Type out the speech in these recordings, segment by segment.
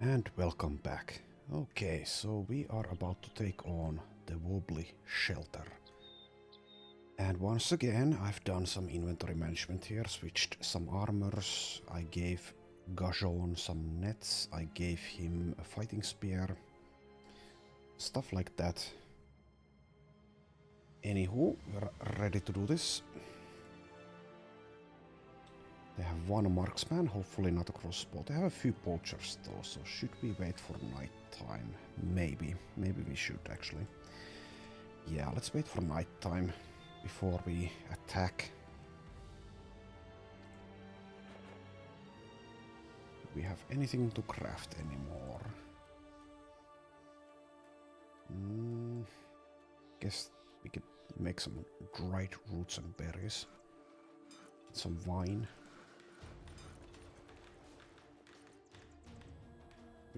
And welcome back. Okay, so we are about to take on the Wobbly Shelter. And once again, I've done some inventory management here, switched some armors, I gave Gajon some nets, I gave him a fighting spear, stuff like that. Anywho, we're ready to do this. They have one marksman, hopefully not a crossbow. They have a few poachers though, so should we wait for night time? Maybe. Maybe we should actually. Yeah, let's wait for night time before we attack. Do we have anything to craft anymore? Guess we could make some dried roots and berries. Some wine.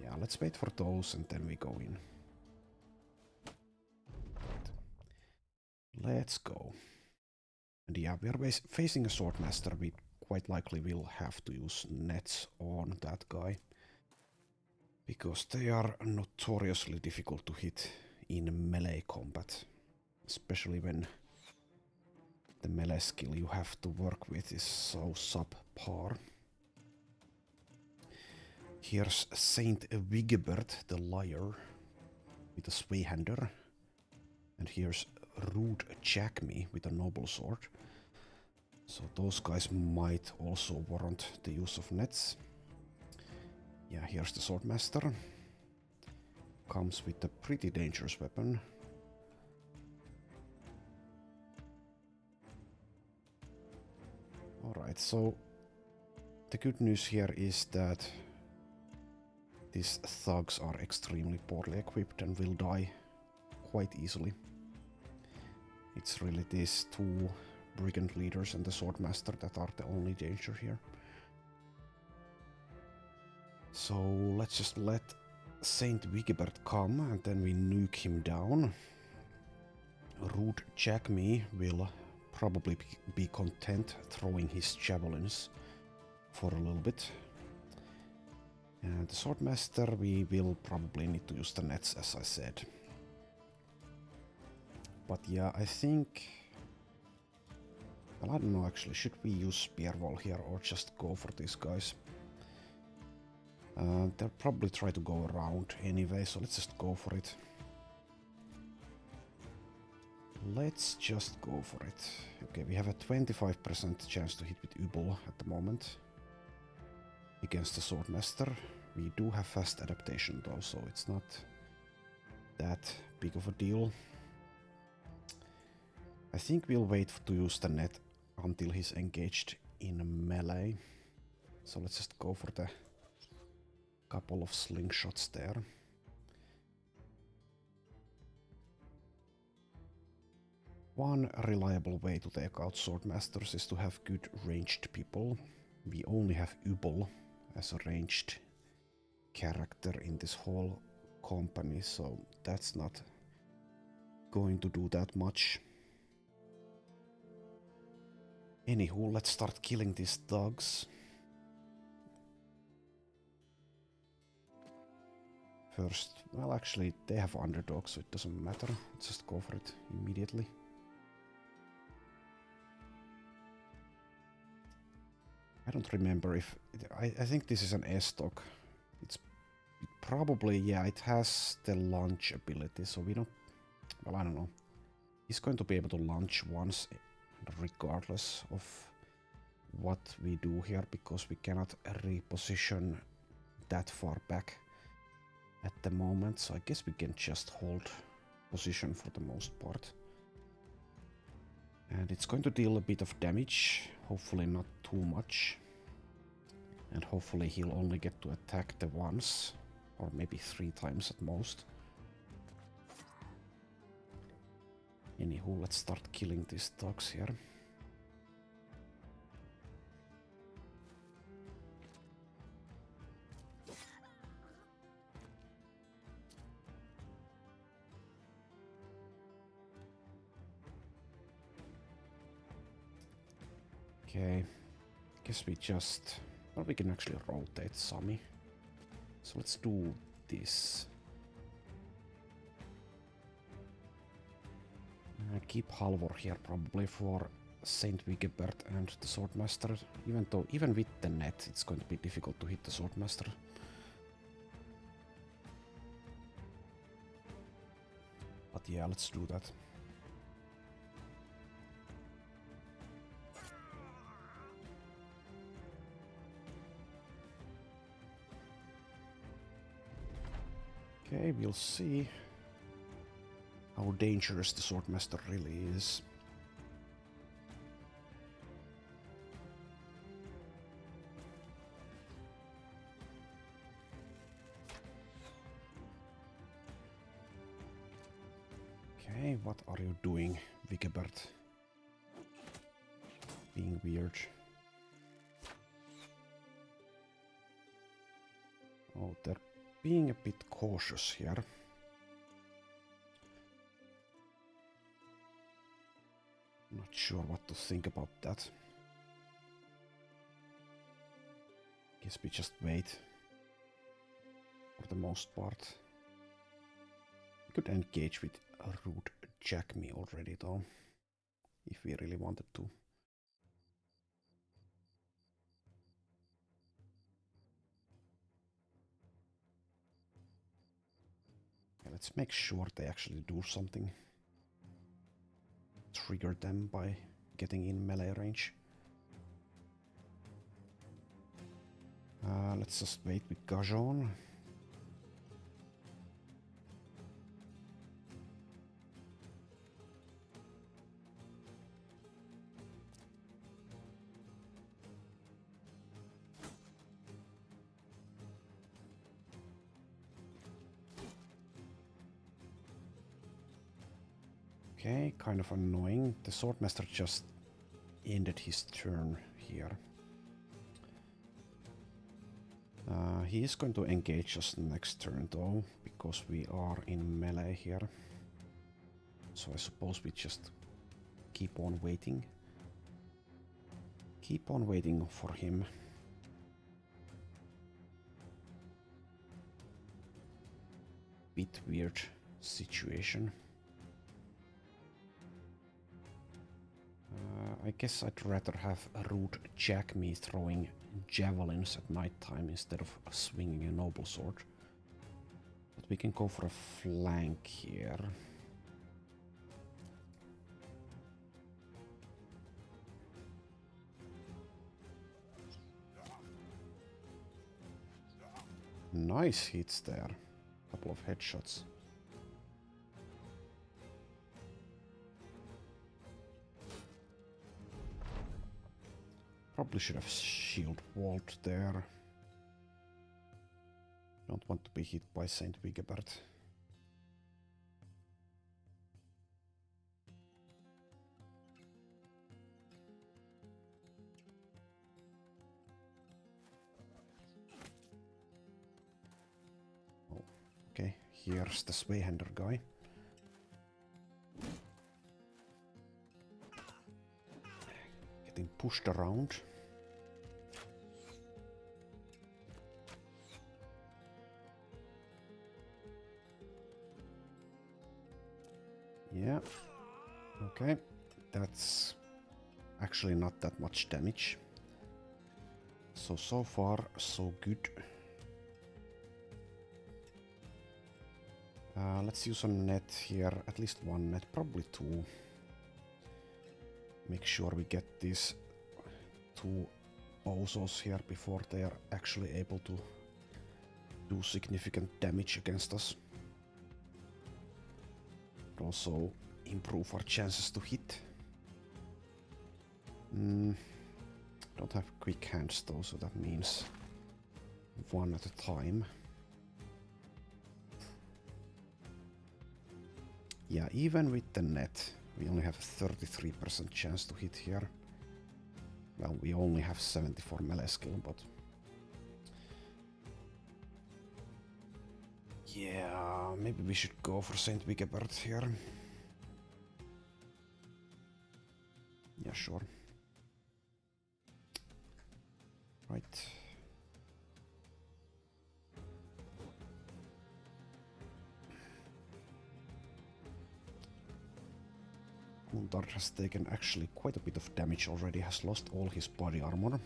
Yeah, let's wait for those and then we go in. Let's go. And yeah, we are facing a Swordmaster. We quite likely will have to use nets on that guy. Because they are notoriously difficult to hit in melee combat. Especially when the melee skill you have to work with is so subpar. Here's Saint Wigebert the Liar with a Swayhander. And here's Rude Jackme with a Noble Sword. So those guys might also warrant the use of nets. Yeah, here's the Swordmaster. Comes with a pretty dangerous weapon. Alright, so the good news here is that these thugs are extremely poorly equipped and will die quite easily. It's really these two brigand leaders and the Swordmaster that are the only danger here. So let's just let Saint Wigebert come and then we nuke him down. Rude Jackme will probably be content throwing his javelins for a little bit. And the Swordmaster, we will probably need to use the nets, as I said. But yeah, I think... Well, I don't know actually, should we use Spear Wall here or just go for these guys? They'll probably try to go around anyway, so let's just go for it. Let's just go for it. Okay, we have a 25% chance to hit with Ubol at the moment. Against the Swordmaster. We do have fast adaptation though, so it's not that big of a deal. I think we'll wait to use the net until he's engaged in melee. So let's just go for the couple of slingshots there. One reliable way to take out Swordmasters is to have good ranged people. We only have Ubol as a ranged character in this whole company, so that's not going to do that much. Anywho, let's start killing these thugs. First, well actually they have underdogs, so it doesn't matter. Let's just go for it immediately. I don't remember if... I think this is an S-stock. It probably, yeah, it has the launch ability, so we don't... Well, I don't know. He's going to be able to launch once, regardless of what we do here, because we cannot reposition that far back at the moment, so I guess we can just hold position for the most part. And it's going to deal a bit of damage, hopefully not too much. And hopefully he'll only get to attack the once, or maybe 3 times at most. Anywho, let's start killing these thugs here. Okay, guess we just... Well, we can actually rotate Sami. So let's do this. Keep Halvor here probably for Saint Wigebert and the Swordmaster. Even with the net, it's going to be difficult to hit the Swordmaster. But yeah, let's do that. Okay, we'll see how dangerous the Swordmaster really is. Okay, what are you doing, Wigebert? Being weird. Oh, they're being a bit cautious here. Not sure what to think about that. Guess we just wait. For the most part. We could engage with a rude Jack me already though. If we really wanted to. Okay, let's make sure they actually do something. Trigger them by getting in melee range. Let's just wait with Gajon. Okay, kind of annoying. The Swordmaster just ended his turn here. He is going to engage us next turn though, because we are in melee here. So I suppose we just keep on waiting. Keep on waiting for him. Bit weird situation. I guess I'd rather have a rude Jack me throwing javelins at night time instead of swinging a noble sword. But we can go for a flank here. Nice hits there. Couple of headshots. Probably should have shield walled there. Don't want to be hit by Saint Wigebert. Oh, okay, here's the Swayhander guy. Getting pushed around. Yeah, okay, that's actually not that much damage. So far, so good. Let's use a net here, at least one net, probably two. Make sure we get these two bozos here before they are actually able to do significant damage against us. Also improve our chances to hit. Don't have quick hands though, so that means one at a time. Yeah, even with the net, we only have a 33% chance to hit here. Well, we only have 74 melee skill, but... yeah, maybe we should go for Saint Wigebert here. Yeah, sure. Right. Gundard has taken actually quite a bit of damage already, has lost all his body armor.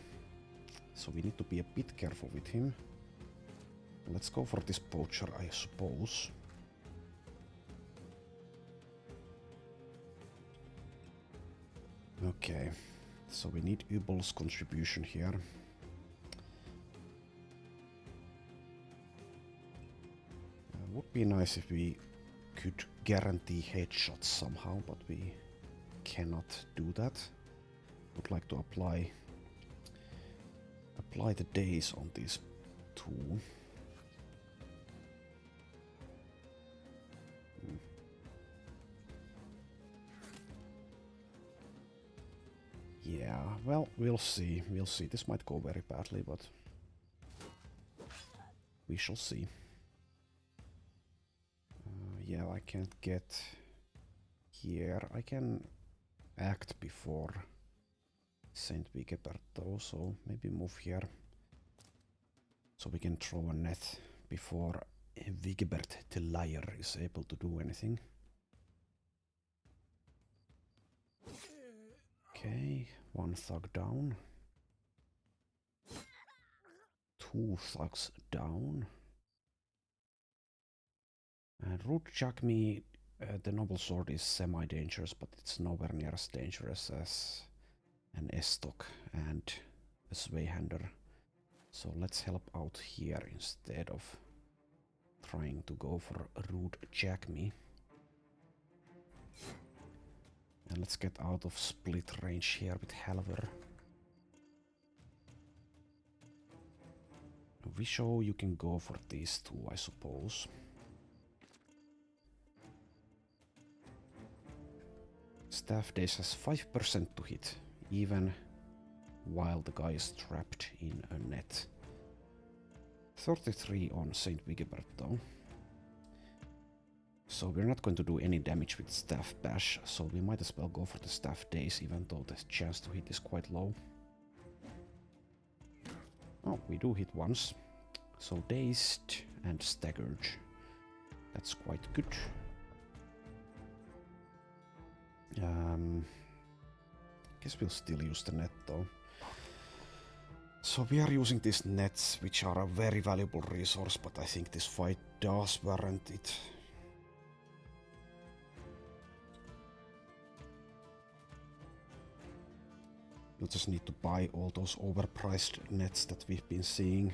So we need to be a bit careful with him. Let's go for this poacher, I suppose. Okay, so we need Ubel's contribution here. Would be nice if we could guarantee headshots somehow, but we cannot do that. Would like to apply the days on these two. Yeah, well, we'll see. We'll see. This might go very badly, but we shall see. Yeah, I can't get here. I can act before Saint Vigibert though, so maybe move here. So we can throw a net before Vigibert the Liar is able to do anything. Okay, one thug down. Two thugs down. And Root Jagmi, the Noble Sword is semi-dangerous, but it's nowhere near as dangerous as an Estok and a Zweihander. So let's help out here instead of trying to go for Root Jagmi. And let's get out of split range here with Halver. Visho, you can go for these two, I suppose. Staff Days has 5% to hit, even while the guy is trapped in a net. 33 on Saint Vigibert though. So we're not going to do any damage with Staff Bash, so we might as well go for the Staff Days, even though the chance to hit is quite low. Oh, we do hit once. So Dazed and Staggered. That's quite good. Guess we'll still use the net though. So we are using these nets, which are a very valuable resource, but I think this fight does warrant it. We'll just need to buy all those overpriced nets that we've been seeing.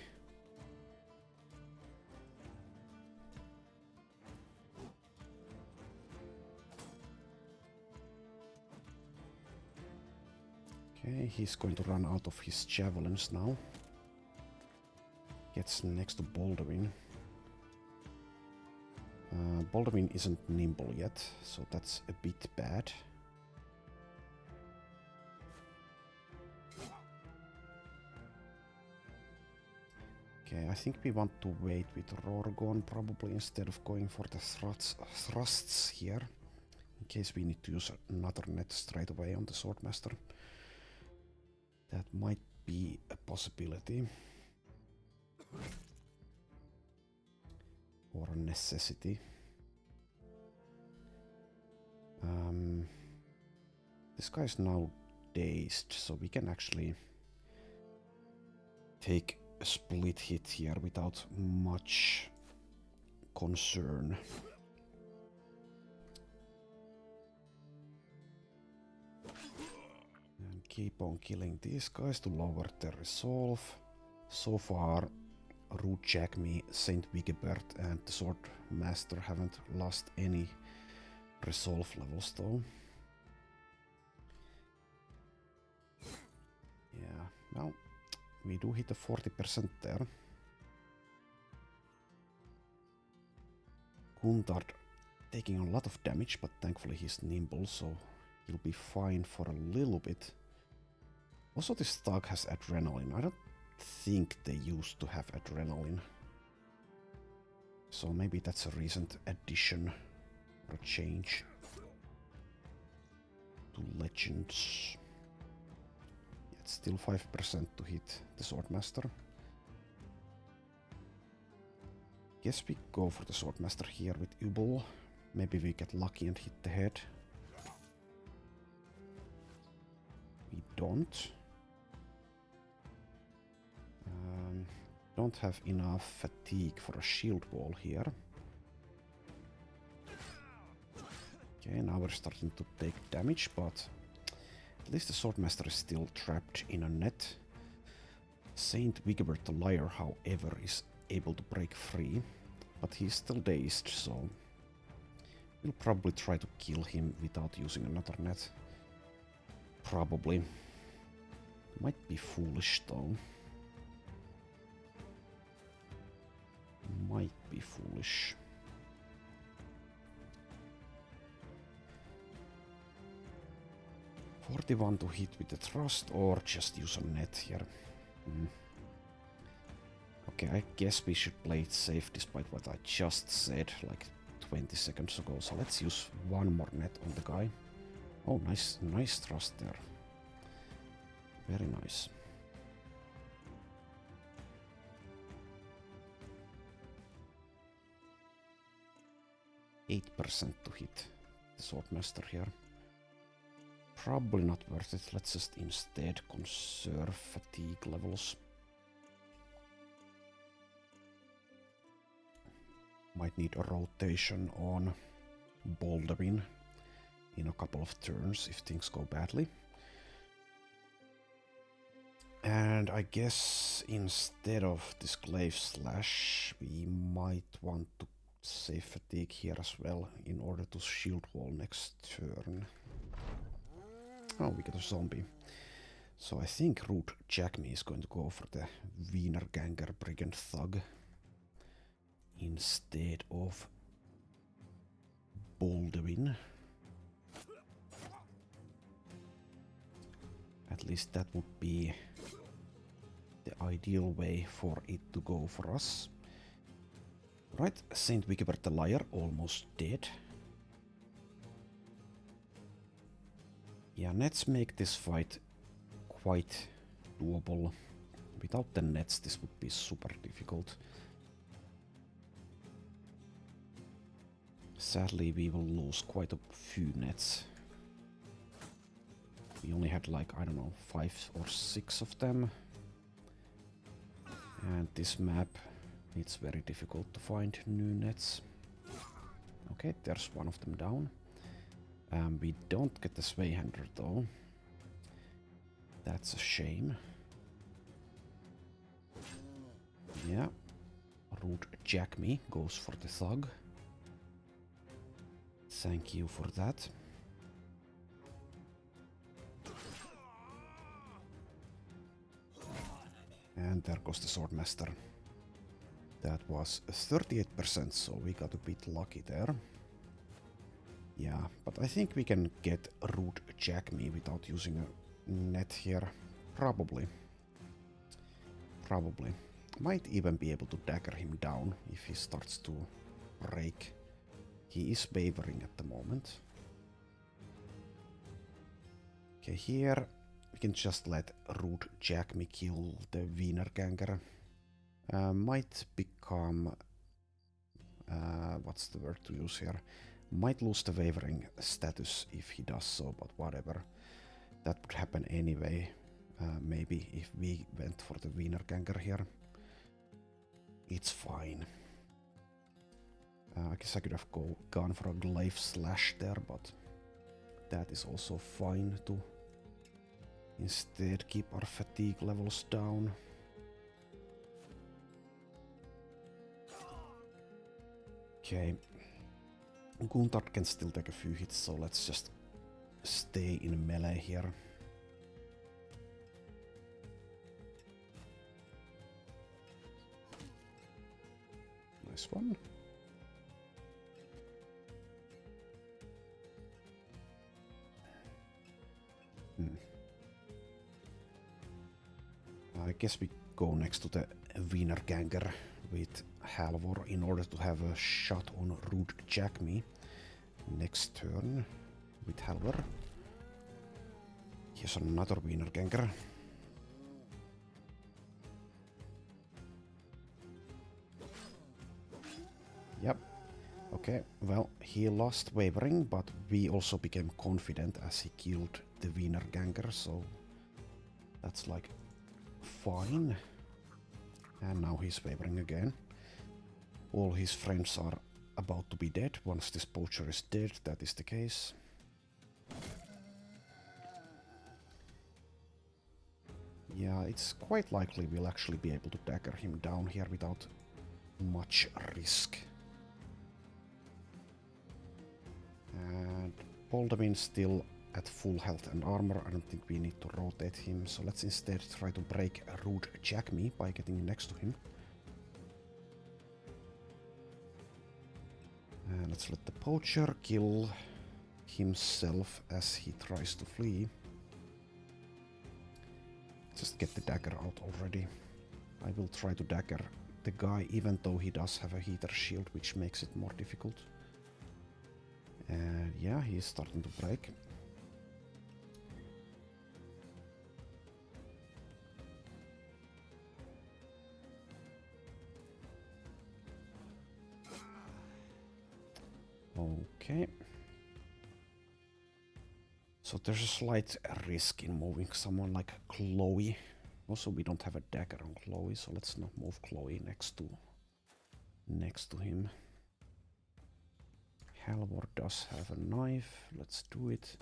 Okay, he's going to run out of his javelins now. Gets next to Baldwin. Baldwin isn't nimble yet, so that's a bit bad. Okay, I think we want to wait with Rorgon probably instead of going for the thrusts here. In case we need to use another net straight away on the Swordmaster. That might be a possibility. Or a necessity. This guy is now dazed, so we can actually take a split hit here without much concern. And keep on killing these guys to lower their resolve. So far, Root Jagmi, Saint Vigibert and the Swordmaster haven't lost any resolve levels though. Yeah, well, we do hit a 40% there. Gundard taking a lot of damage, but thankfully he's nimble, so he'll be fine for a little bit. Also, this thug has adrenaline. I don't think they used to have adrenaline. So maybe that's a recent addition or a change to Legends. Yeah, it's still 5% to hit the Swordmaster. Guess we go for the Swordmaster here with Ubel. Maybe we get lucky and hit the head. don't. Don't have enough fatigue for a shield wall here. Okay, now we're starting to take damage, but at least the Swordmaster is still trapped in a net. Saint Wigbert the Liar, however, is able to break free, but he's still dazed, so we'll probably try to kill him without using another net. Probably. Might be foolish though. Might be foolish. $41 to hit with the thrust, or just use a net here. Okay, I guess we should play it safe despite what I just said like 20 seconds ago. So let's use one more net on the guy. Oh, nice thrust there. Very nice. %8% to hit the Swordmaster here. Probably not worth it. Let's just instead conserve fatigue levels. Might need a rotation on Baldwin in a couple of turns if things go badly. And I guess instead of this Glaive Slash, we might want to save fatigue here as well in order to shield wall next turn. Oh, we got a zombie. So I think Rude Jackme is going to go for the Wiener Ganger Brigand Thug instead of Baldwin. At least that would be the ideal way for it to go for us. Right, Saint Wigbert the Liar almost dead. Yeah, nets make this fight quite doable. Without the nets, this would be super difficult. Sadly, we will lose quite a few nets. We only had like, I don't know, 5 or 6 of them. And this map, it's very difficult to find new nets. Okay, there's one of them down. We don't get the Swayhander though. That's a shame. Yeah. Rude Jackme goes for the Thug. Thank you for that. And there goes the Swordmaster. That was 38%, so we got a bit lucky there. Yeah, but I think we can get Rude Jackme without using a net here. Probably. Probably. Might even be able to dagger him down if he starts to break. He is wavering at the moment. Okay, here we can just let Rude Jackme kill the Wiener Ganger. Might become... what's the word to use here? Might lose the wavering status if he does so, but whatever. That would happen anyway. Maybe if we went for the Wiener Ganger here. It's fine. I guess I could have gone for a Glaive Slash there, but that is also fine to instead keep our fatigue levels down. Okay. Guntard can still take a few hits, so let's just stay in melee here. Nice one. I guess we go next to the Wiener Ganger with Halvor in order to have a shot on Rude Jackme next turn with Halvor. Here's another Wiener Ganger. Yep. Okay, well, he lost wavering, but we also became confident as he killed the Wiener Ganger, so That's like fine. And now he's wavering again. All his friends are about to be dead. Once this poacher is dead, that is the case. Yeah, it's quite likely we'll actually be able to dagger him down here without much risk. And Boldamin still at full health and armor. I don't think we need to rotate him, so let's instead try to break Rude Jack me by getting next to him. And let's let the poacher kill himself as he tries to flee. Just get the dagger out already. I will try to dagger the guy even though he does have a heater shield, which makes it more difficult. And yeah, he's starting to break. Okay. So there's a slight risk in moving someone like Chloe. Also, we don't have a dagger on Chloe, so let's not move Chloe next to him. Halvor does have a knife. Let's do it.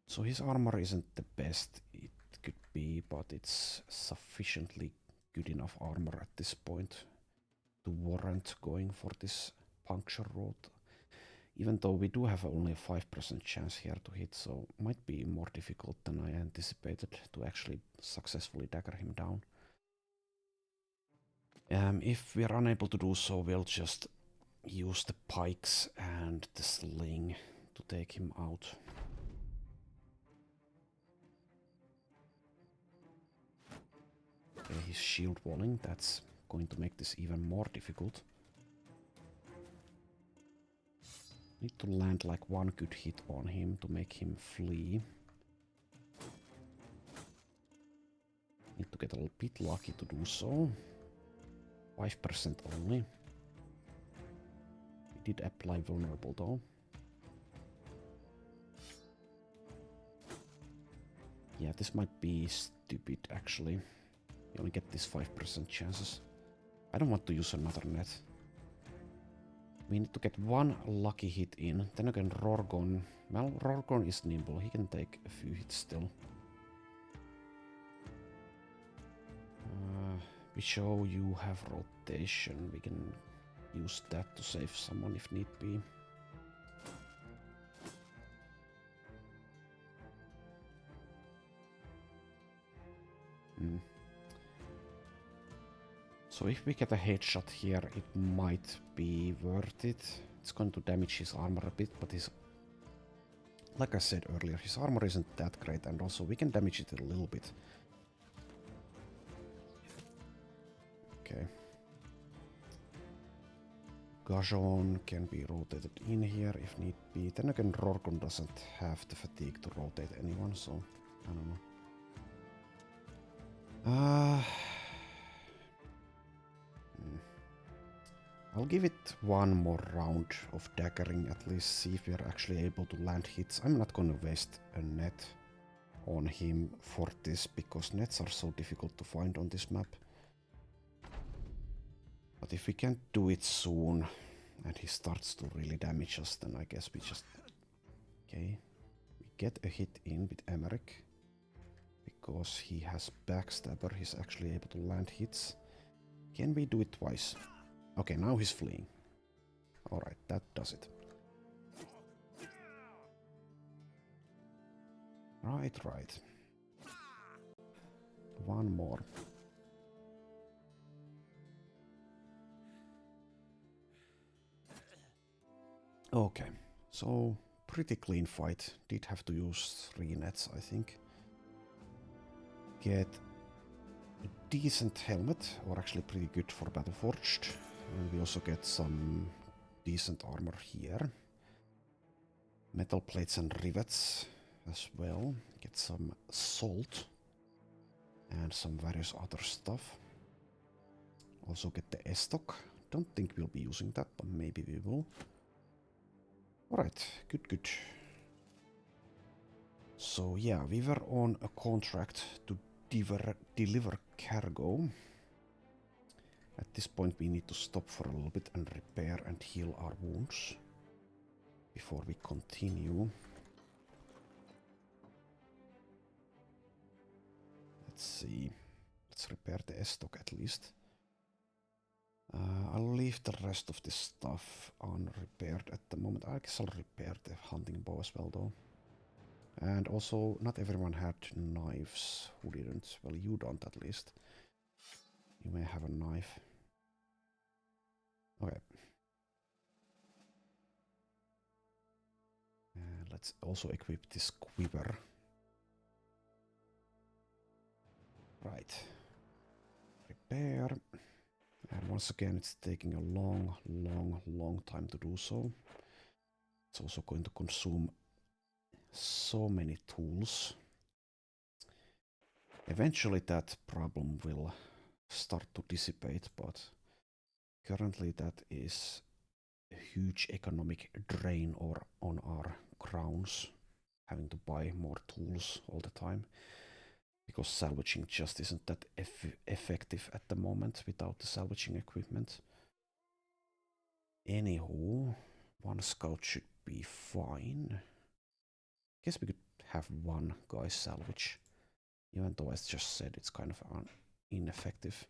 So his armor isn't the best it could be, but it's sufficiently good enough armor at this point to warrant going for this puncture route. Even though we do have only a 5% chance here to hit, so might be more difficult than I anticipated to actually successfully dagger him down. If we are unable to do so, we'll just use the pikes and the sling to take him out. Okay, he's shield walling. That's going to make this even more difficult. Need to land like one good hit on him to make him flee. Need to get a little bit lucky to do so. 5% only. We did apply vulnerable though. Yeah, this might be stupid actually. You only get these 5% chances. I don't want to use another net. We need to get one lucky hit in. Then again, Rorgon. Well, Rorgon is nimble. He can take a few hits still. We show you have rotation. We can use that to save someone if need be. So if we get a headshot here, it might be worth it. It's going to damage his armor a bit, but his... Like I said earlier, his armor isn't that great, and also we can damage it a little bit. Okay. Gajon can be rotated in here if need be. Then again, Rorgon doesn't have the fatigue to rotate anyone, so I don't know. I'll give it one more round of daggering, at least see if we are actually able to land hits. I'm not gonna waste a net on him for this, because nets are so difficult to find on this map. But if we can't do it soon, and he starts to really damage us, then I guess we just... Okay, we get a hit in with Emmerich. Because he has Backstabber, he's actually able to land hits. Can we do it twice? Okay, now he's fleeing. Alright, that does it. Right. One more. Okay, so pretty clean fight. Did have to use 3 nets, I think. Get a decent helmet, or actually pretty good for Battleforged. And we also get some decent armor here. Metal plates and rivets as well. Get some salt. And some various other stuff. Also get the S-stock. Don't think we'll be using that, but maybe we will. Alright, good. So yeah, we were on a contract to deliver cargo. At this point we need to stop for a little bit and repair and heal our wounds before we continue. Let's see. Let's repair the S-stock at least. I'll leave the rest of this stuff unrepaired at the moment. I guess I'll repair the hunting bow as well though. And also, not everyone had knives. Who didn't? Well, you don't at least. You may have a knife. Okay. Let's also equip this quiver. Right. Repair. And once again, it's taking a long time to do so. It's also going to consume so many tools. Eventually that problem will start to dissipate, but currently that is a huge economic drain on our crowns, having to buy more tools all the time, because salvaging just isn't that effective at the moment without the salvaging equipment. Anywho, one scout should be fine. Guess we could have one guy salvage, even though I just said it's kind of ineffective.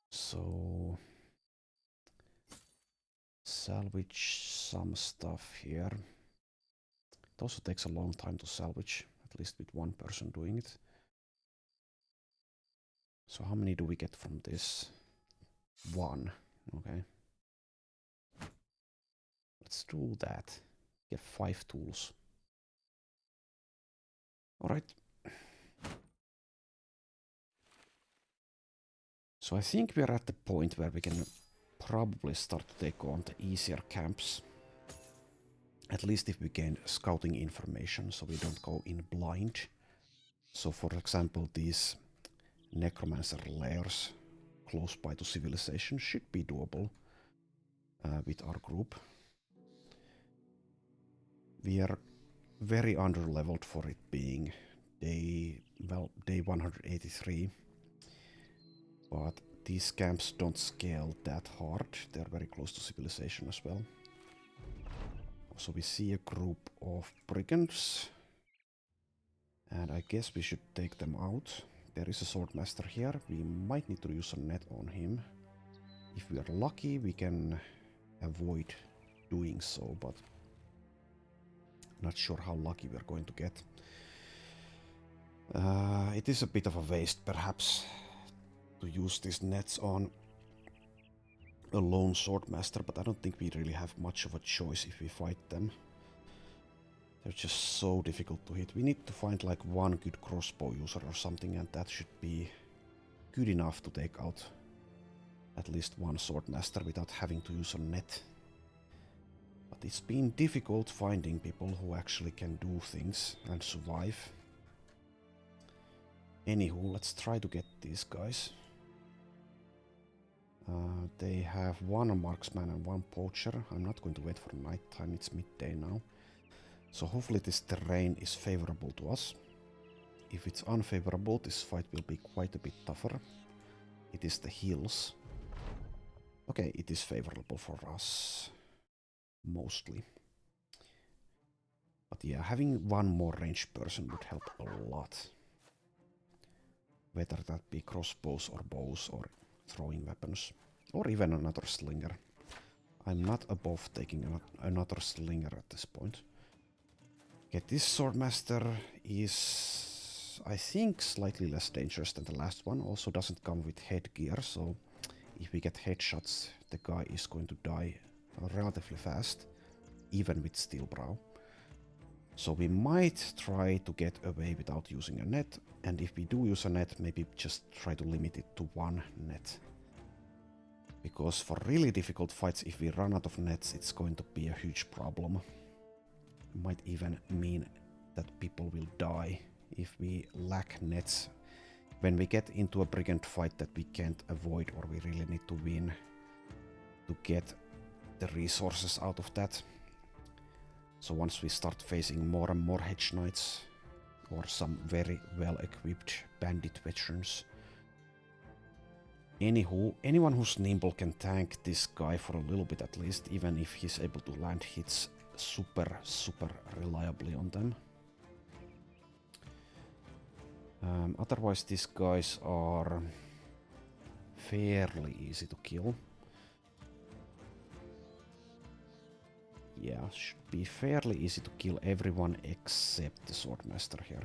So salvage some stuff here. It also takes a long time to salvage, at least with one person doing it. So how many do we get from this? One. Okay. Let's do that. Get 5 tools. Alright. So I think we are at the point where we can probably start to take on the easier camps. At least if we gain scouting information, so we don't go in blind. So for example, these necromancer lairs close by to civilization should be doable with our group. We are very under-leveled for it being day 183. But these camps don't scale that hard. They're very close to civilization as well. So we see a group of brigands. And I guess we should take them out. There is a Swordmaster here. We might need to use a net on him. If we are lucky, we can avoid doing so, but not sure how lucky we are going to get. It is a bit of a waste, perhaps, to use these nets on a lone Swordmaster, but I don't think we really have much of a choice if we fight them. They're just so difficult to hit. We need to find like one good crossbow user or something, and that should be good enough to take out at least one Swordmaster without having to use a net. But it's been difficult finding people who actually can do things and survive. Anywho, let's try to get these guys. They have one marksman and one poacher. I'm not going to wait for night time, it's midday now. So hopefully this terrain is favorable to us. If it's unfavorable, this fight will be quite a bit tougher. It is the hills. Okay, it is favorable for us. Mostly. But yeah, having one more ranged person would help a lot. Whether that be crossbows or bows or throwing weapons. Or even another slinger. I'm not above taking another slinger at this point. Okay, this Swordmaster is, I think, slightly less dangerous than the last one. Also doesn't come with headgear, so if we get headshots, the guy is going to die relatively fast, even with steel brow. So we might try to get away without using a net, and if we do use a net, maybe just try to limit it to one net. Because for really difficult fights, if we run out of nets, it's going to be a huge problem. It might even mean that people will die if we lack nets. When we get into a brigand fight that we can't avoid or we really need to win to get the resources out of that. So once we start facing more and more hedge knights, or some very well-equipped bandit veterans. Anywho, anyone who's nimble can tank this guy for a little bit at least, even if he's able to land hits super reliably on them. Otherwise, these guys are fairly easy to kill. Yeah, should be fairly easy to kill everyone except the Swordmaster here.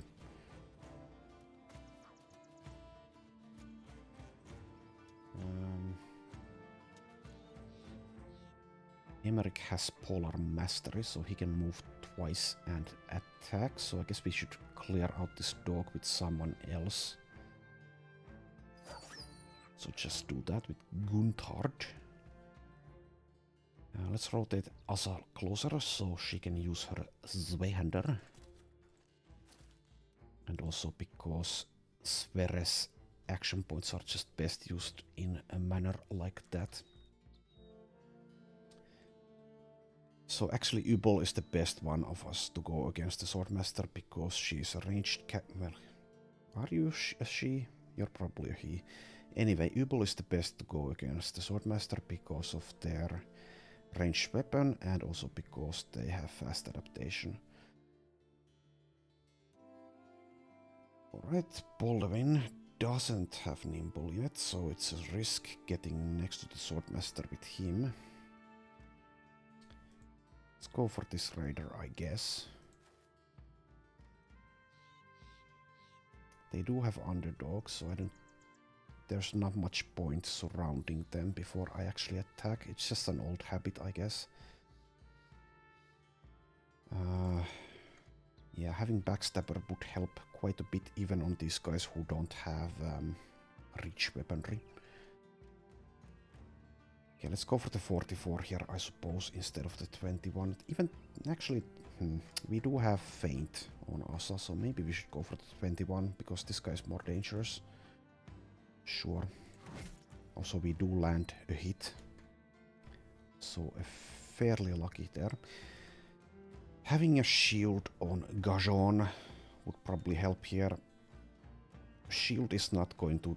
Emeric has Polar Mastery, so he can move twice and attack, so I guess we should clear out this dog with someone else. So just do that with Guntard. Let's rotate Asa closer so she can use her Zweihander. And also because Sverre's action points are just best used in a manner like that. So actually Ubol is the best one of us to go against the Swordmaster because she's a ranged well, are you a she? You're probably a he. Anyway, Ubol is the best to go against the Swordmaster because of their ranged weapon and also because they have fast adaptation. Alright, Baldwin doesn't have nimble yet, so it's a risk getting next to the Swordmaster with him. Let's go for this raider, I guess. They do have underdogs, so there's not much point surrounding them before I actually attack. It's just an old habit, I guess. Yeah, having Backstabber would help quite a bit even on these guys who don't have rich weaponry. Okay, let's go for the 44 here, I suppose, instead of the 21. Even, actually, we do have Feint on Asa, so maybe we should go for the 21, because this guy is more dangerous. Sure. Also, we do land a hit. So, fairly lucky there. Having a shield on Gajon would probably help here. Shield is not going to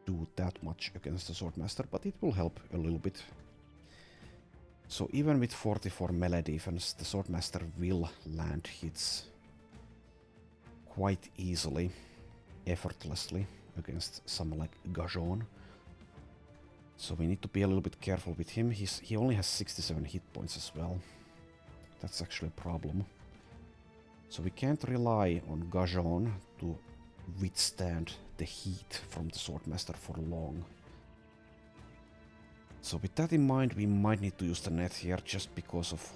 do that much against the Swordmaster, but it will help a little bit. So even with 44 melee defense, the Swordmaster will land hits quite easily, effortlessly, against someone like Gajon. So we need to be a little bit careful with him. He only has 67 hit points as well. That's actually a problem. So we can't rely on Gajon to withstand the heat from the Swordmaster for long. So with that in mind, we might need to use the net here just because of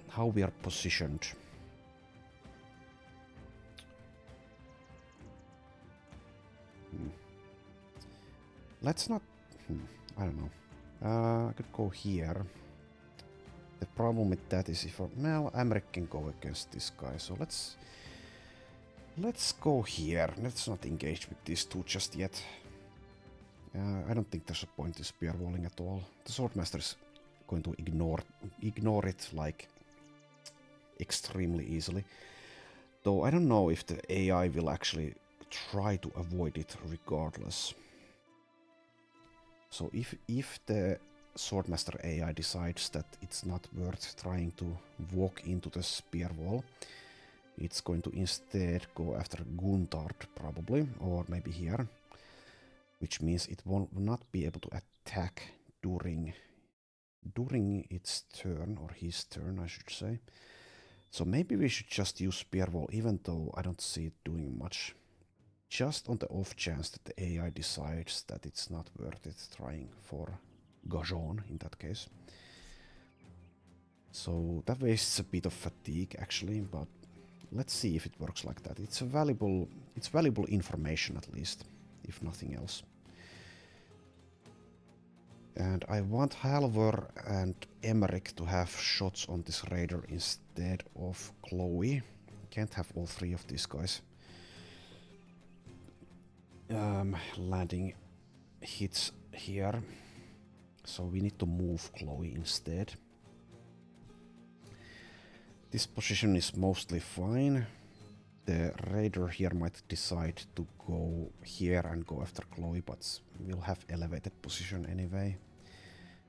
how we are positioned. Let's not... I don't know. I could go here. The problem with that is if... Well, Emeric can go against this guy, so let's go here. Let's not engage with these two just yet. I don't think there's a point in spear walling at all. The Swordmaster is going to ignore it like extremely easily. Though I don't know if the AI will actually try to avoid it regardless. So if the Swordmaster AI decides that it's not worth trying to walk into the spear wall, it's going to instead go after Guntard probably, or maybe here. Which means it will not be able to attack during its turn, or his turn I should say. So maybe we should just use Spear Wall, even though I don't see it doing much. Just on the off chance that the AI decides that it's not worth it trying for Gajon in that case. So that wastes a bit of fatigue actually, but let's see if it works like that. It's valuable information at least, if nothing else. And I want Halvor and Emeric to have shots on this raider instead of Chloe. Can't have all three of these guys landing hits here. So we need to move Chloe instead. This position is mostly fine. The raider here might decide to go here and go after Chloe, but we'll have elevated position anyway.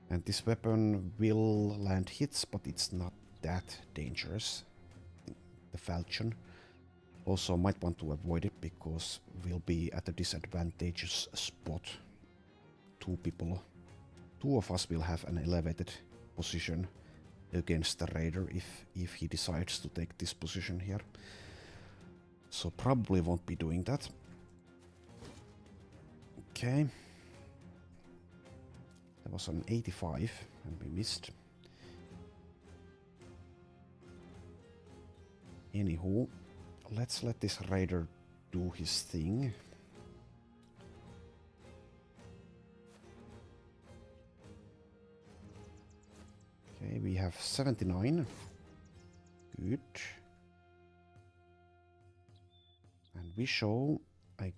And this weapon will land hits, but it's not that dangerous. The falchion. Also might want to avoid it because we'll be at a disadvantageous spot. Two of us will have an elevated position against the raider if he decides to take this position here. So probably won't be doing that. Okay. That was an 85 and we missed. Anywho, let's let this raider do his thing. Okay, we have 79. Good. And we show, I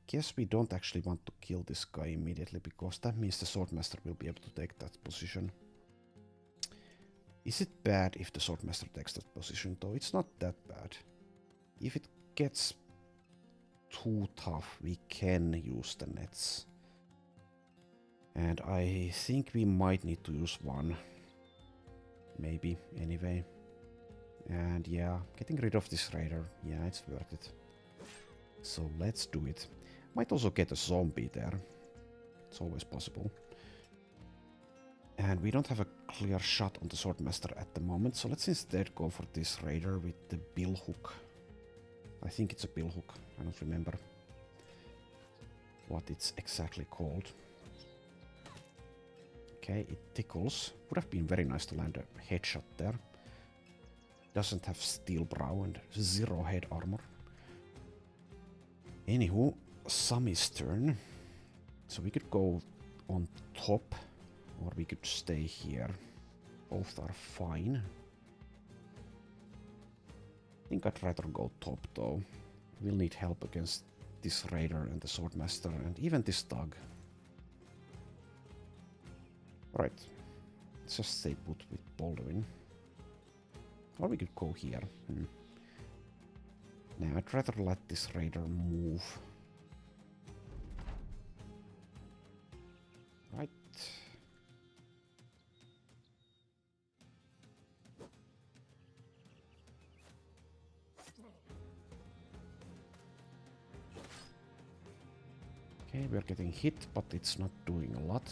guess we don't actually want to kill this guy immediately, because that means the Swordmaster will be able to take that position. Is it bad if the Swordmaster takes that position though? It's not that bad. If it gets too tough, we can use the nets. And I think we might need to use one. Maybe, anyway. And yeah, getting rid of this raider, yeah, it's worth it. So let's do it. Might also get a zombie there. It's always possible. And we don't have a clear shot on the Swordmaster at the moment, so let's instead go for this raider with the billhook. I think it's a billhook, I don't remember what it's exactly called. Okay, it tickles. Would have been very nice to land a headshot there. Doesn't have steel brow and 0 head armor. Anywho, Sami's turn. So we could go on top, or we could stay here. Both are fine. I think I'd rather go top though. We'll need help against this raider and the Swordmaster and even this dog. Right, let's just stay put with Baldwin. Or we could go here. Now I'd rather let this raider move. Right. Okay, we're getting hit, but it's not doing a lot.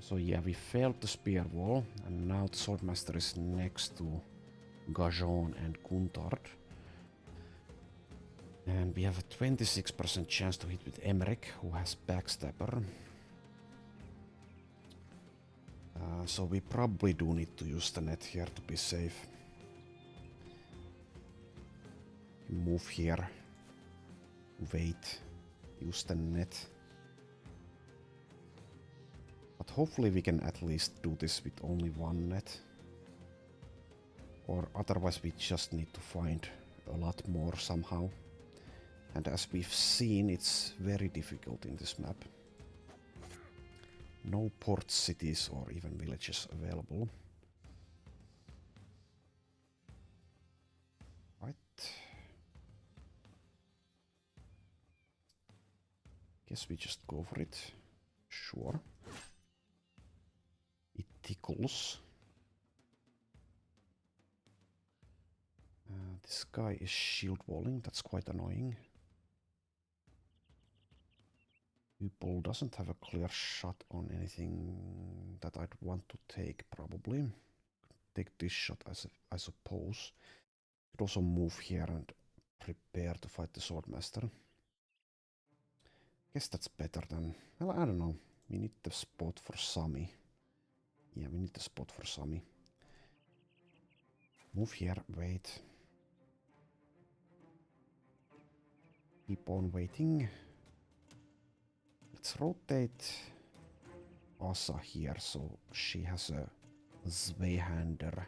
So yeah, we failed the spear wall, and now the Swordmaster is next to Gajon and Guntard. And we have a 26% chance to hit with Emmerich, who has Backstabber. So we probably do need to use the net here to be safe. Move here. Wait. Use the net. But hopefully we can at least do this with only one net. Or otherwise we just need to find a lot more somehow. And as we've seen, it's very difficult in this map. No port cities or even villages available. Right. Guess we just go for it. Sure. It tickles. This guy is shield walling, that's quite annoying. Upol doesn't have a clear shot on anything that I'd want to take, probably. Take this shot, I suppose. Could also move here and prepare to fight the Swordmaster. Guess that's better than... Well, I don't know. We need the spot for Sami. Yeah, we need the spot for Sami. Move here, wait. Keep on waiting. Let's rotate Asa here, so she has a Zweihander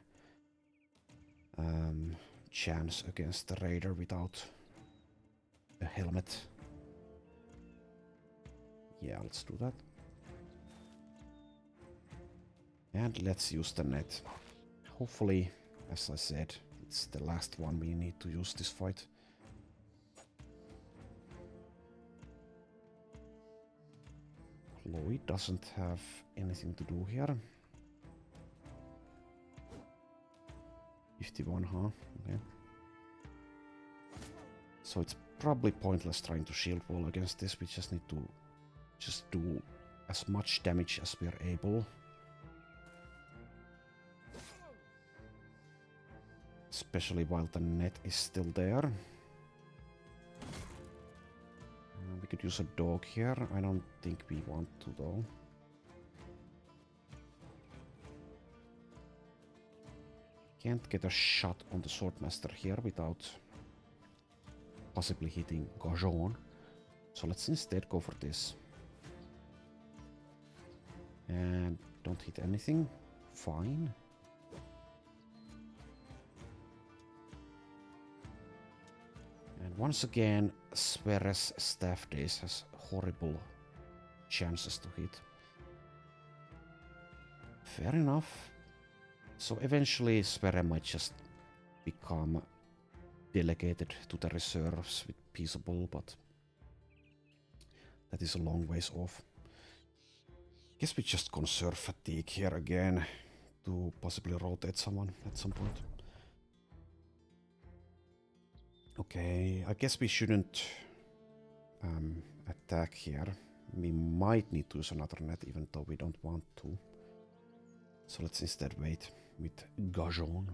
chance against the raider without a helmet. Yeah, let's do that. And let's use the net. Hopefully, as I said, it's the last one we need to use this fight. Chloe doesn't have anything to do here. 51, huh? Okay. So it's probably pointless trying to shield wall against this. We just need to just do as much damage as we're able. Especially while the net is still there. We could use a dog here. I don't think we want to though. Can't get a shot on the Swordmaster here without possibly hitting Gajon. So let's instead go for this. And don't hit anything. Fine. And once again, Sverre's Staff Days has horrible chances to hit. Fair enough. So eventually Sverre might just become delegated to the reserves with Peaceable, but that is a long ways off. Guess we just conserve fatigue here again to possibly rotate someone at some point. Okay, I guess we shouldn't attack here. We might need to use another net even though we don't want to. So let's instead wait with Gajon.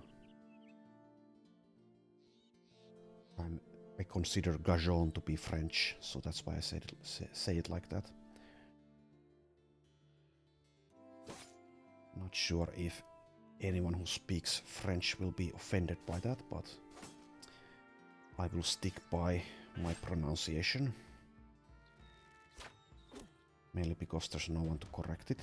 I consider Gajon to be French, so that's why I say it like that. Not sure if anyone who speaks French will be offended by that, but I will stick by my pronunciation. Mainly because there's no one to correct it.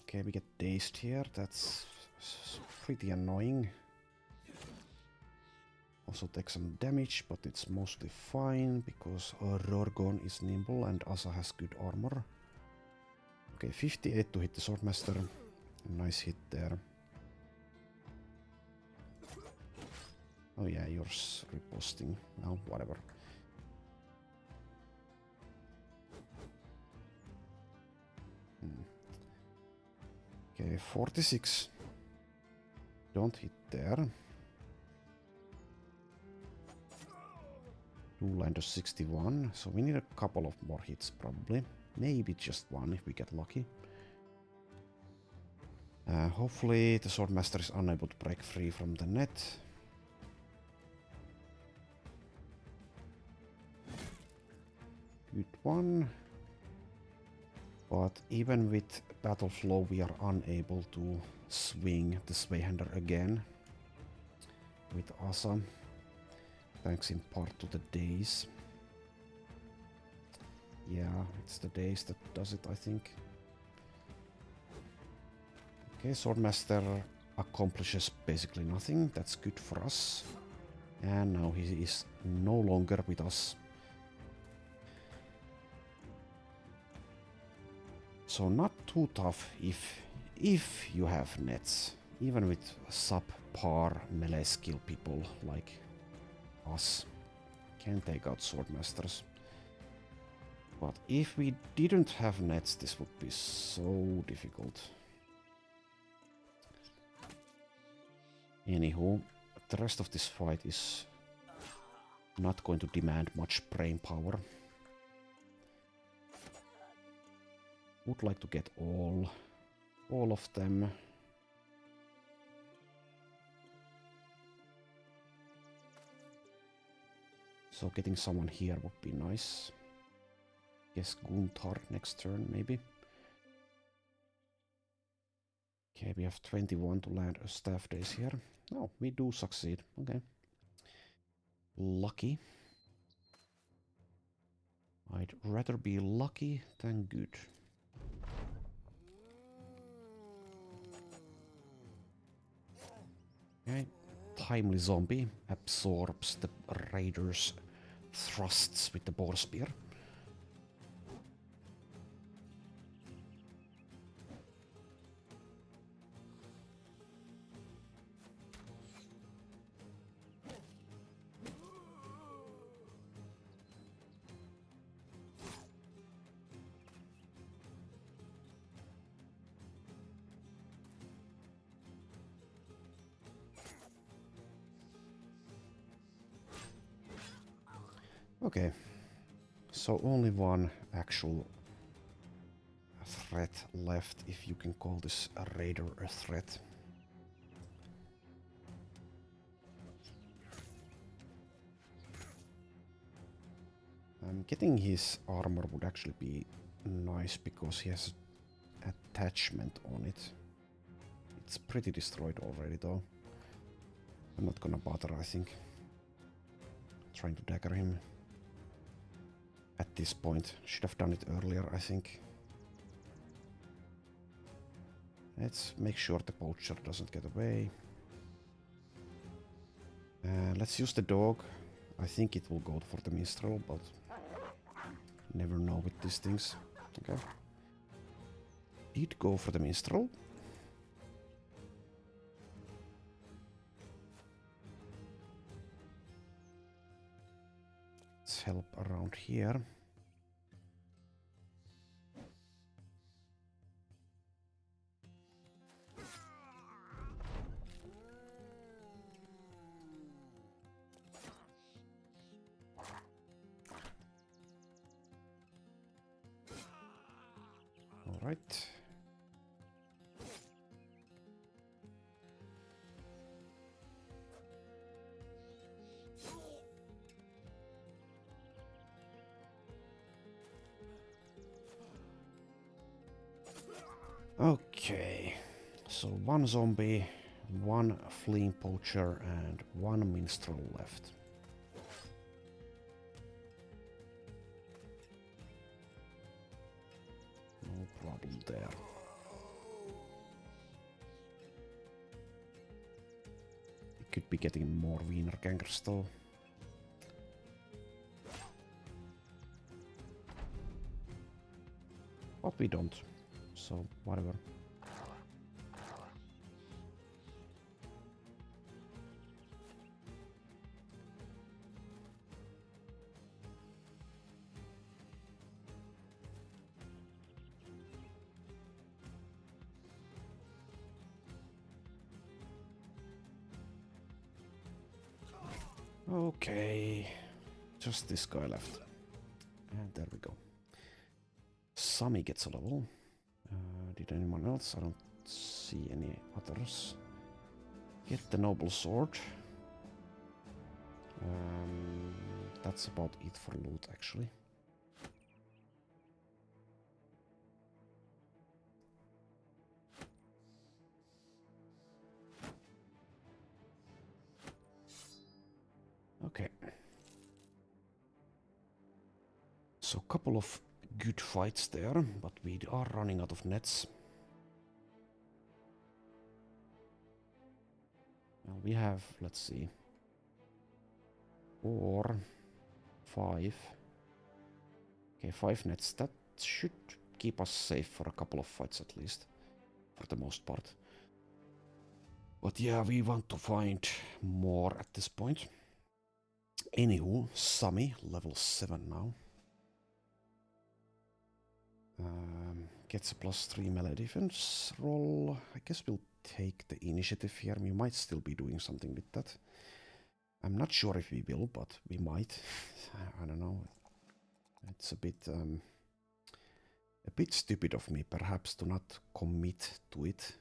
Okay, we get dazed here. That's pretty annoying. Also take some damage, but it's mostly fine because Rorgon is nimble and Asa has good armor. Okay, 58 to hit the Swordmaster. Nice hit there. Oh yeah, you're riposting. No, whatever. Okay, 46. Don't hit there. Two-lander 61, so we need a couple of more hits probably. Maybe just one if we get lucky. Hopefully the Swordmaster is unable to break free from the net. Good one. But even with battle flow we are unable to swing the Swayhander again with Asa. Thanks in part to the days. Yeah, it's the days that does it, I think. Okay, Swordmaster accomplishes basically nothing. That's good for us. And now he is no longer with us. So not too tough if you have nets. Even with subpar melee skill people like us can take out Swordmasters. But if we didn't have nets, this would be so difficult. Anywho, the rest of this fight is not going to demand much brain power. Would like to get all of them. So getting someone here would be nice. Guess Guntar next turn, maybe. Okay, we have 21 to land a staff days here. Oh, we do succeed. Okay. Lucky. I'd rather be lucky than good. Okay. Timely zombie absorbs the raiders' thrusts with the boar spear. Okay, so only one actual threat left, if you can call this a raider a threat. Getting his armor would actually be nice because he has an attachment on it. It's pretty destroyed already though. I'm not gonna bother, I think. Trying to dagger him at this point. Should have done it earlier, I think. Let's make sure the poacher doesn't get away. Let's use the dog. I think it will go for the minstrel, but never know with these things. Okay. Did go for the minstrel. Let's help around here. All right. Okay, so one zombie, one fleeing poacher, and one minstrel left. No problem there. We could be getting more Wiener gangers though. But we don't, so whatever. Okay, just this guy left. And there we go. Sami gets a level. Did anyone else? I don't see any others. Get the noble sword. That's about it for loot, actually. Okay. So a couple of good fights there, but we are running out of nets. Well, we have, let's see, 4, 5. Okay, 5 nets. That should keep us safe for a couple of fights at least, for the most part. But yeah, we want to find more at this point. Anywho, Sami, level 7 now. Gets a +3 melee defense roll. I guess we'll take the initiative here. We might still be doing something with that. I'm not sure if we will, but we might. I don't know. It's a bit stupid of me, perhaps, to not commit to it.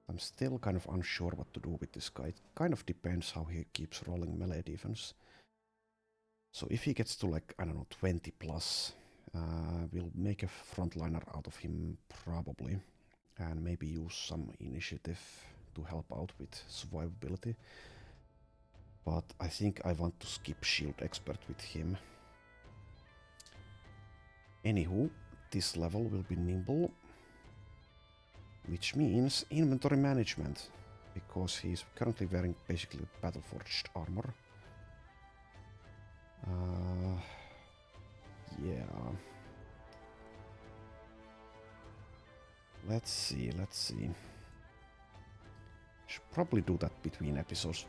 I'm still kind of unsure what to do with this guy. It kind of depends how he keeps rolling melee defense. So if he gets to, like, I don't know, 20 plus, we'll make a frontliner out of him probably, and maybe use some initiative to help out with survivability. But I think I want to skip shield expert with him. Anywho, this level will be nimble, which means inventory management, because he's currently wearing basically battle-forged armor. Yeah. Let's see. Should probably do that between episodes.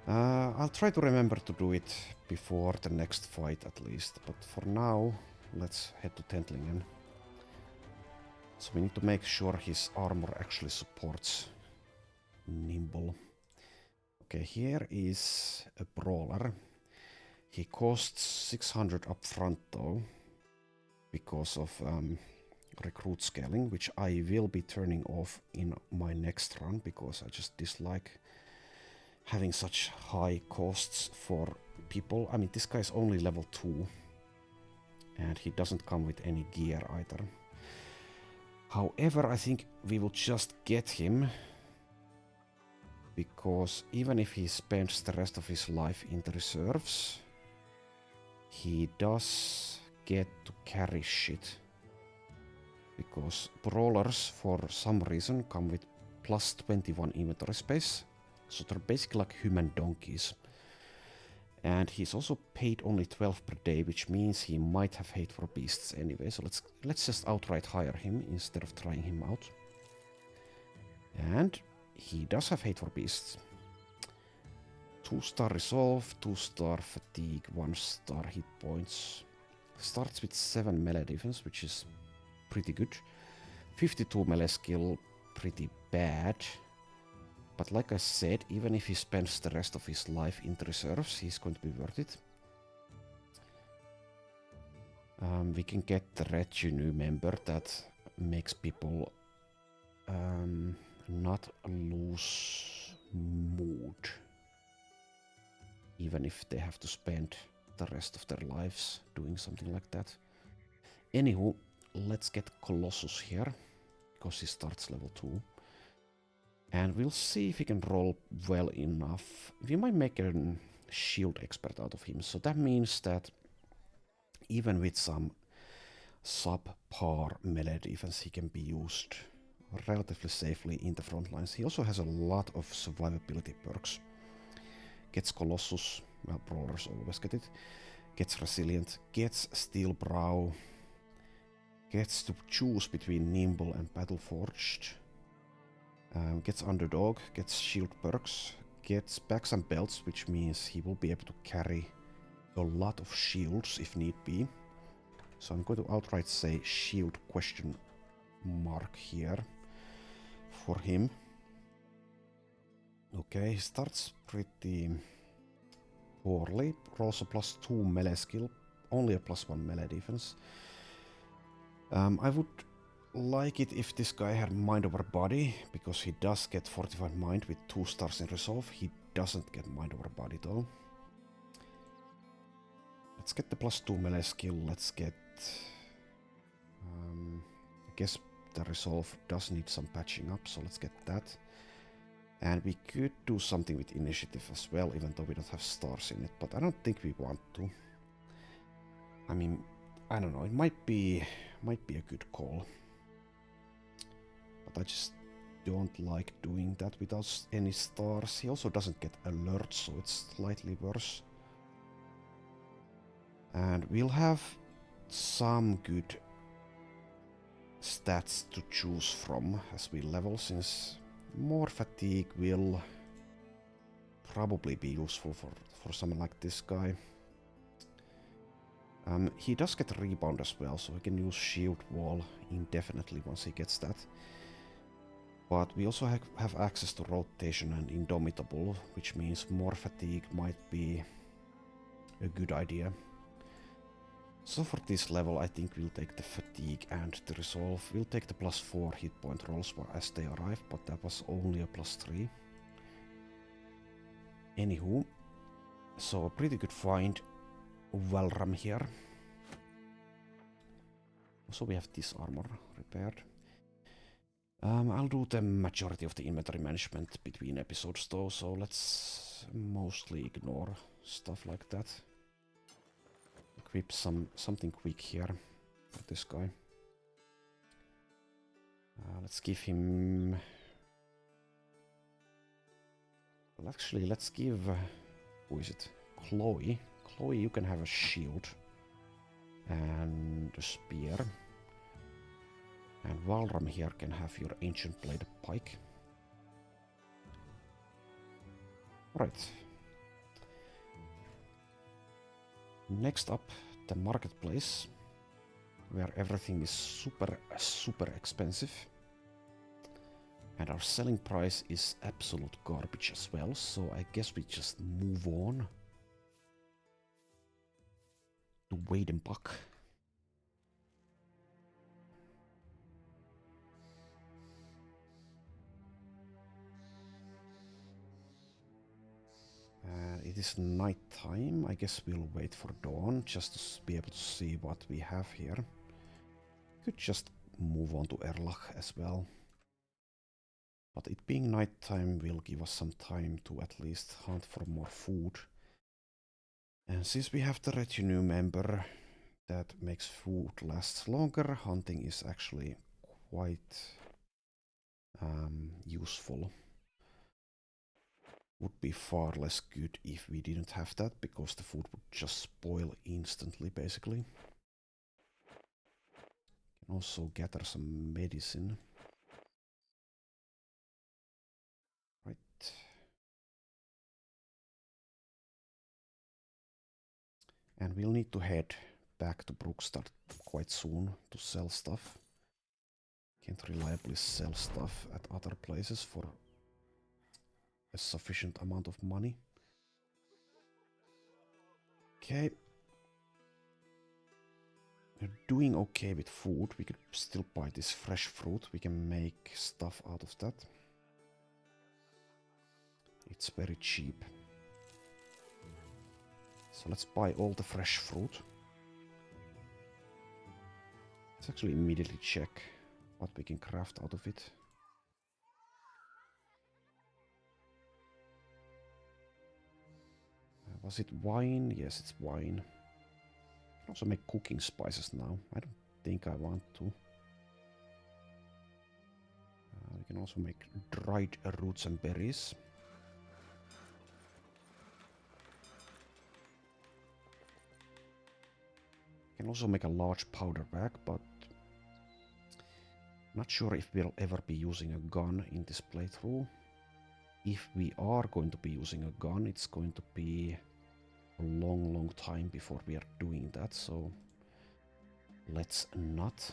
I'll try to remember to do it before the next fight at least, but for now, let's head to Tentlingen. So we need to make sure his armor actually supports nimble. Okay, here is a brawler. He costs 600 up front though, because of recruit scaling, which I will be turning off in my next run because I just dislike having such high costs for people. I mean, this guy is only level 2 and he doesn't come with any gear either. However, I think we will just get him because even if he spends the rest of his life in the reserves, he does get to carry shit. Because brawlers, for some reason, come with plus 21 inventory space. So they're basically like human donkeys. And he's also paid only 12 per day, which means he might have hate for beasts anyway. So let's just outright hire him instead of trying him out. And he does have hate for beasts. 2-star resolve, 2-star fatigue, 1-star hit points. Starts with 7 melee defense, which is pretty good. 52 melee skill, pretty bad. But like I said, even if he spends the rest of his life in the reserves, he's going to be worth it. We can get the retinue member that makes people not lose mood. Even if they have to spend the rest of their lives doing something like that. Anywho, let's get Colossus here, because he starts level 2. And we'll see if he can roll well enough. We might make a shield expert out of him. So that means that even with some subpar melee defense, he can be used relatively safely in the front lines. He also has a lot of survivability perks. Gets Colossus, well, brawlers always get it. Gets Resilient, gets Steel Brow, gets to choose between Nimble and Battleforged. Gets Underdog, gets shield perks, gets bags and belts, which means he will be able to carry a lot of shields if need be. So I'm going to outright say shield question mark here for him. Okay, he starts pretty poorly, rolls a +2 melee skill, only a +1 melee defense. I would like it if this guy had mind over body, because he does get fortified mind with 2 stars in resolve. He doesn't get mind over body though. Let's get the +2 melee skill. Let's get I guess the resolve does need some patching up, so let's get that. And we could do something with initiative as well, even though we don't have stars in it, but I don't think we want to. I mean, I don't know, it might be a good call. But I just don't like doing that without any stars. He also doesn't get alert, so it's slightly worse. And we'll have some good stats to choose from as we level, since more fatigue will probably be useful for someone like this guy. He does get rebound as well, so he can use shield wall indefinitely once he gets that. But we also have access to rotation and indomitable, which means more fatigue might be a good idea. So for this level, I think we'll take the fatigue and the resolve. We'll take the +4 hit point rolls as they arrive, but that was only a +3. Anywho, so a pretty good find. Valram here. Also we have this armor repaired. I'll do the majority of the inventory management between episodes though, so let's mostly ignore stuff like that. Equip something quick here for this guy. Let's give him... Well, actually, let's give... who is it? Chloe. Chloe, you can have a shield. And a spear. And Valram here can have your ancient blade pike. Right. Next up, the marketplace, where everything is super expensive. And our selling price is absolute garbage as well, so I guess we just move on. to Weidenbach. It is night time. I guess we'll wait for dawn just to be able to see what we have here. Could just move on to Erlach as well. But it being night time will give us some time to at least hunt for more food. And since we have the retinue member that makes food last longer, hunting is actually quite useful. Would be far less good if we didn't have that, because the food would just spoil instantly, basically. Can also gather some medicine. Right. And we'll need to head back to Brookstad quite soon to sell stuff. Can't reliably sell stuff at other places for a sufficient amount of money. Okay. We're doing okay with food. We could still buy this fresh fruit. We can make stuff out of that. It's very cheap. So let's buy all the fresh fruit. Let's actually immediately check what we can craft out of it. Was it wine? Yes, it's wine. I can also make cooking spices now. I don't think I want to. We can also make dried roots and berries. Can also make a large powder bag, but not sure if we'll ever be using a gun in this playthrough. If we are going to be using a gun, it's going to be a long time before we are doing that, so let's not.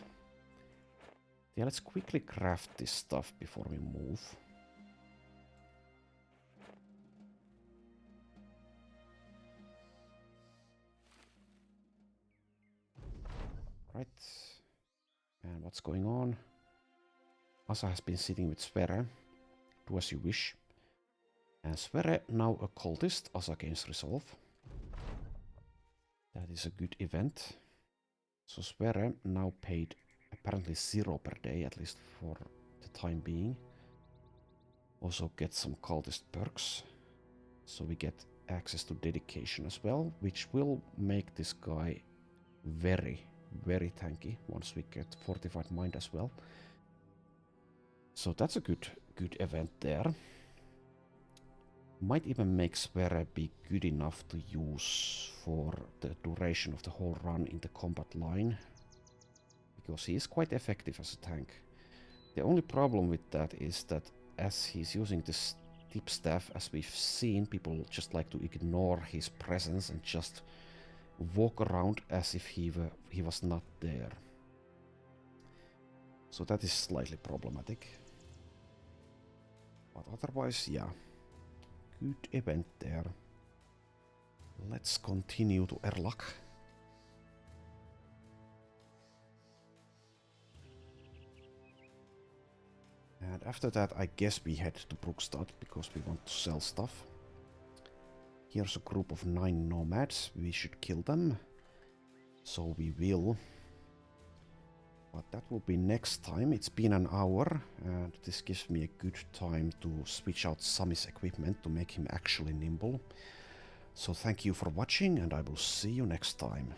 Yeah, let's quickly craft this stuff before we move. Right. And what's going on? Asa has been sitting with Sverre. Do as you wish. And Sverre, now a cultist. Asa gains resolve. That is a good event. So Sverre now paid apparently 0 per day, at least for the time being. Also get some cultist perks. So we get access to dedication as well, which will make this guy very tanky once we get fortified mind as well. So that's a good event there. Might even make Sverre be good enough to use for the duration of the whole run in the combat line, because he is quite effective as a tank. The only problem with that is that as he's using this tip staff, as we've seen, people just like to ignore his presence and just walk around as if he was not there. So that is slightly problematic. But otherwise, yeah. Good event there. Let's continue to Erlach. And after that, I guess we head to Brookstad because we want to sell stuff. Here's a group of 9 nomads. We should kill them. So we will. But that will be next time. It's been an hour, and this gives me a good time to switch out Sami's equipment to make him actually nimble. So thank you for watching, and I will see you next time.